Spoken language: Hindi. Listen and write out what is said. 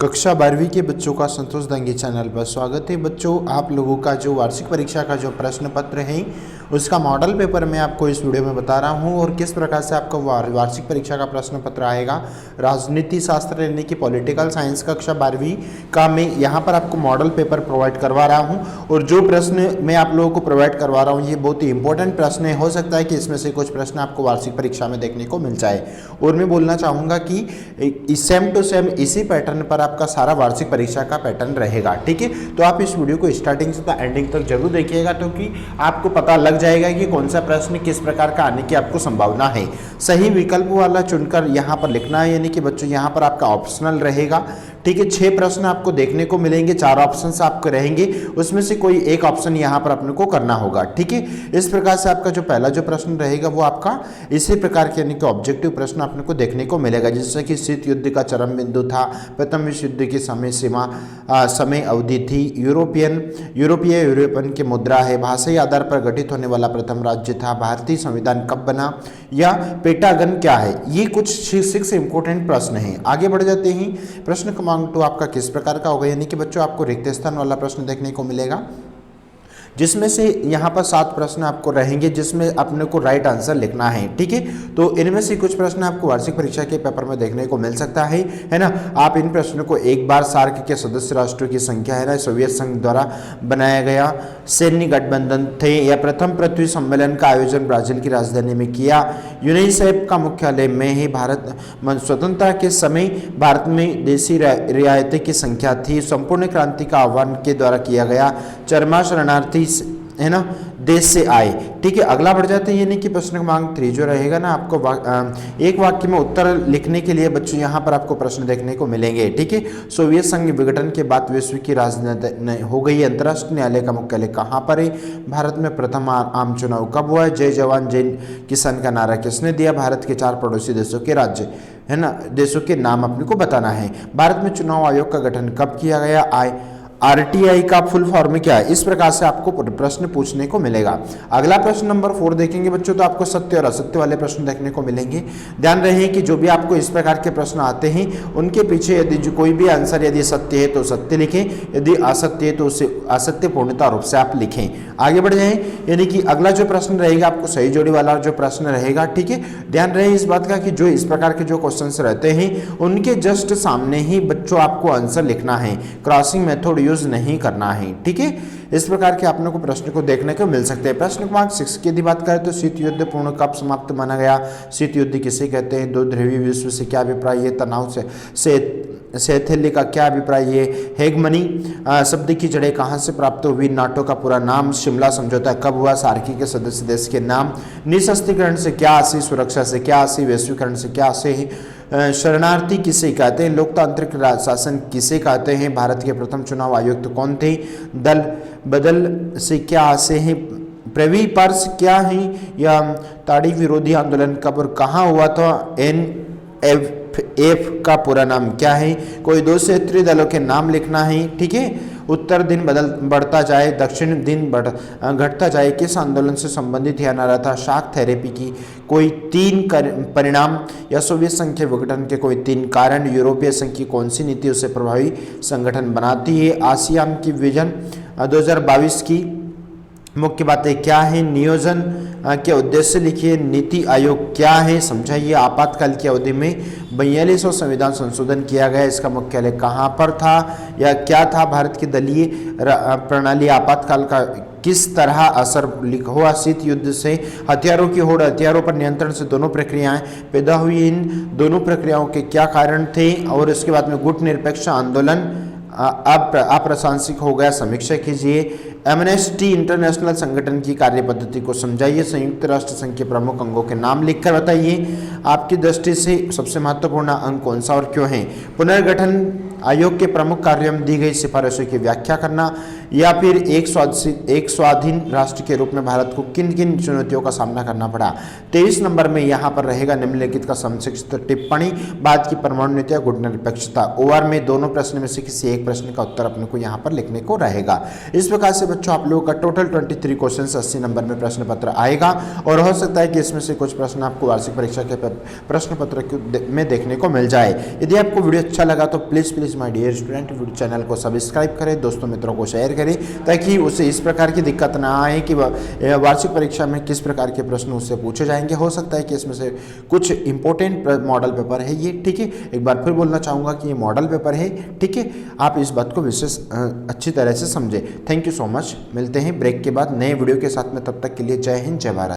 कक्षा 12वीं के बच्चों का संतोष दंगे चैनल पर स्वागत है। बच्चों, आप लोगों का जो वार्षिक परीक्षा का जो प्रश्न पत्र है उसका मॉडल पेपर मैं आपको इस वीडियो में बता रहा हूं और किस प्रकार से आपका वार्षिक परीक्षा का प्रश्न पत्र आएगा। राजनीति शास्त्र यानी कि पॉलिटिकल साइंस कक्षा 12वीं का मैं यहाँ पर आपको मॉडल पेपर प्रोवाइड करवा रहा हूँ और जो प्रश्न मैं आप लोगों को प्रोवाइड करवा रहा हूँ ये बहुत ही इंपॉर्टेंट प्रश्न है। हो सकता है कि इसमें से कुछ प्रश्न आपको वार्षिक परीक्षा में देखने को मिल जाए। और मैं बोलना चाहूँगा कि सेम टू सेम इसी पैटर्न पर आपका सारा वार्षिक परीक्षा का पैटर्न रहेगा। ठीक है, तो आप इस वीडियो को स्टार्टिंग से एंडिंग तक जरूर देखिएगा क्योंकि आपको पता लग जाएगा कि कौन सा प्रश्न किस प्रकार का आने की आपको संभावना है। सही विकल्प वाला चुनकर यहाँ पर लिखना है, यानी कि बच्चों यहाँ पर आपका ऑप्शनल रहेगा। ठीक है, 6 प्रश्न आपको देखने को मिलेंगे, 4 ऑप्शन आपको रहेंगे, उसमें से कोई एक ऑप्शन यहाँ पर अपने को करना होगा। ठीक है, इस प्रकार से आपका जो पहला जो प्रश्न रहेगा वो आपका इसी प्रकार के यानी कि ऑब्जेक्टिव प्रश्न अपने को देखने को मिलेगा, जैसे कि शीत युद्ध का चरम बिंदु था, प्रथम विश्व युद्ध की समय अवधि थी, यूरोपियन की मुद्रा है, भाषाई आधार पर गठित होने वाला प्रथम राज्य था, भारतीय संविधान कब बना, या पेंटागन क्या है। ये कुछ 6 इंपॉर्टेंट प्रश्न हैं। आगे बढ़ जाते हैं। प्रश्न क्रमांक 2 आपका किस प्रकार का होगा, यानी कि बच्चों आपको रिक्त स्थान वाला प्रश्न देखने को मिलेगा, जिसमें से यहाँ पर 7 प्रश्न आपको रहेंगे जिसमें अपने को राइट आंसर लिखना है। ठीक है, तो इनमें से कुछ प्रश्न आपको वार्षिक परीक्षा के पेपर में देखने को मिल सकता है ना। आप इन प्रश्नों को एक बार सार्क के सदस्य राष्ट्रों की संख्या है ना, सोवियत संघ द्वारा बनाया गया सैन्य गठबंधन थे, या प्रथम पृथ्वी सम्मेलन का आयोजन ब्राजील की राजधानी में किया, यूनिसेफ का मुख्यालय में ही, भारत स्वतंत्रता के समय भारत में देशी रियायतें की संख्या थी, संपूर्ण क्रांति का आह्वान के द्वारा किया गया, चरमा शरणार्थी है ना देश से आए। ठीक है, अगला बढ़ जाते हैं, यानी कि प्रश्न क्रमांक 3 जो रहेगा ना, आपको एक वाक्य में उत्तर लिखने के लिए बच्चों यहाँ पर आपको प्रश्न देखने को मिलेंगे। ठीक है, सोवियत संघ विघटन के बाद विश्व की राजधानी हो गई, अंतर्राष्ट्रीय न्यायालय का मुख्यालय कहाँ पर है, भारत में प्रथम आम चुनाव कब हुआ, जय जवान जय किसान का नारा किसने दिया, भारत के 4 पड़ोसी देशों के राज्य है ना देशों के नाम अपने को बताना है, भारत में चुनाव आयोग का गठन कब किया गया, आरटीआई का फुल फॉर्म क्या है। इस प्रकार से आपको प्रश्न पूछने को मिलेगा। अगला प्रश्न नंबर 4 देखेंगे बच्चों, तो आपको सत्य और असत्य वाले प्रश्न देखने को मिलेंगे। ध्यान रहे कि जो भी आपको इस प्रकार के प्रश्न आते हैं उनके पीछे यदि जो कोई भी आंसर यदि सत्य है तो सत्य लिखें, यदि असत्य है तो उसे असत्य पूर्णता रूप से आप लिखें। आगे बढ़ जाएं, यानी कि अगला जो प्रश्न रहेगा आपको सही जोड़ी वाला जो प्रश्न रहेगा। ठीक है, ध्यान रहे इस बात का कि जो इस प्रकार के जो क्वेश्चन रहते हैं उनके जस्ट सामने ही बच्चों आपको आंसर लिखना है, क्रॉसिंग मेथड यूज नहीं करना है। ठीक है, इस प्रकार के आपने को प्रश्न को देखने को मिल सकते हैं। प्रश्न क्रमांक 6 की यदि बात करें तो शीत युद्ध पूर्ण कब समाप्त माना गया, शीत युद्ध किसे कहते हैं, 2 ध्रुवीय विश्व से क्या अभिप्राय है, तनाव से शैथिल्य का क्या अभिप्राय है, हेगमनी शब्द की जड़ें कहाँ से प्राप्त हुई, नाटो का पूरा नाम, शिमला समझौता कब हुआ, सार्की के सदस्य देश के नाम, निशस्त्रीकरण से क्या आशय, सुरक्षा से क्या आशय, वैश्वीकरण से क्या आशय है, शरणार्थी किसे कहते हैं, लोकतांत्रिक शासन किसे कहते हैं, भारत के प्रथम चुनाव आयुक्त कौन थे, दल बदल से क्या आशय है, प्रवी पर्स क्या है, या ताड़ी विरोधी आंदोलन कब और कहाँ हुआ था, NFF का पूरा नाम क्या है, कोई 2 क्षेत्रीय दलों के नाम लिखना है। ठीक है, उत्तर दिन बढ़ता जाए, दक्षिण दिन घटता जाए किस आंदोलन से संबंधित यह नारा था, शाक थेरेपी की कोई 3 परिणाम, या सोवियत संघ के विघटन के कोई 3 कारण, यूरोपीय संघ की कौन सी नीति उसे प्रभावी संगठन बनाती है, आसियान की विजन 2022 की मुख्य बातें क्या है, नियोजन के उद्देश्य लिखिए, नीति आयोग क्या है समझाइए, आपातकाल की अवधि में 42वां संविधान संशोधन किया गया, इसका मुख्यालय कहाँ पर था या क्या था, भारत की दलीय प्रणाली आपातकाल का किस तरह असर हुआ, शीत युद्ध से हथियारों की होड़, हथियारों पर नियंत्रण से दोनों प्रक्रियाएं पैदा हुई, इन दोनों प्रक्रियाओं के क्या कारण थे, और इसके बाद में गुट निरपेक्ष आंदोलन अप्रासंगिक हो गया, समीक्षा कीजिए, एमनेस्टी इंटरनेशनल संगठन की कार्य पद्धति को समझाइए, संयुक्त राष्ट्र संघ के प्रमुख अंगों के नाम लिखकर बताइए, आपकी दृष्टि से सबसे महत्वपूर्ण अंग कौन सा और क्यों है, पुनर्गठन आयोग के प्रमुख कार्यों में दी गई सिफारिशों की व्याख्या करना, या फिर एक स्वाधीन राष्ट्र के रूप में भारत को किन किन चुनौतियों का सामना करना पड़ा। 23 नंबर में यहाँ पर रहेगा निम्नलिखित का संक्षिप्त टिप्पणी, भारत की परमाणु नीति, गुट निरपेक्षता। ओवर में दोनों प्रश्न में से किसी एक प्रश्न का उत्तर अपने को यहाँ पर लिखने को रहेगा। इस प्रकार से बच्चों आप लोगों का टोटल 23 क्वेश्चन 80 नंबर में प्रश्न पत्र आएगा, और हो सकता है कि इसमें से कुछ प्रश्न आपको वार्षिक परीक्षा के प्रश्न पत्र में देखने को मिल जाए। यदि आपको वीडियो अच्छा लगा तो please please my dear student channel को सब्सक्राइब करें, दोस्तों मित्रों को शेयर करें, ताकि उसे इस प्रकार की दिक्कत ना आए कि वार्षिक परीक्षा में किस प्रकार के प्रश्न उससे पूछे जाएंगे। हो सकता है कि इसमें से कुछ इंपॉर्टेंट मॉडल पेपर है ये, ठीक है। एक बार फिर बोलना चाहूँगा कि ये मॉडल पेपर है, ठीक है। आप इस बात को विशेष अच्छी तरह से समझें। Thank you so much. मिलते हैं ब्रेक के बाद नए वीडियो के साथ में, तब तक के लिए जय हिंद, जय भारत।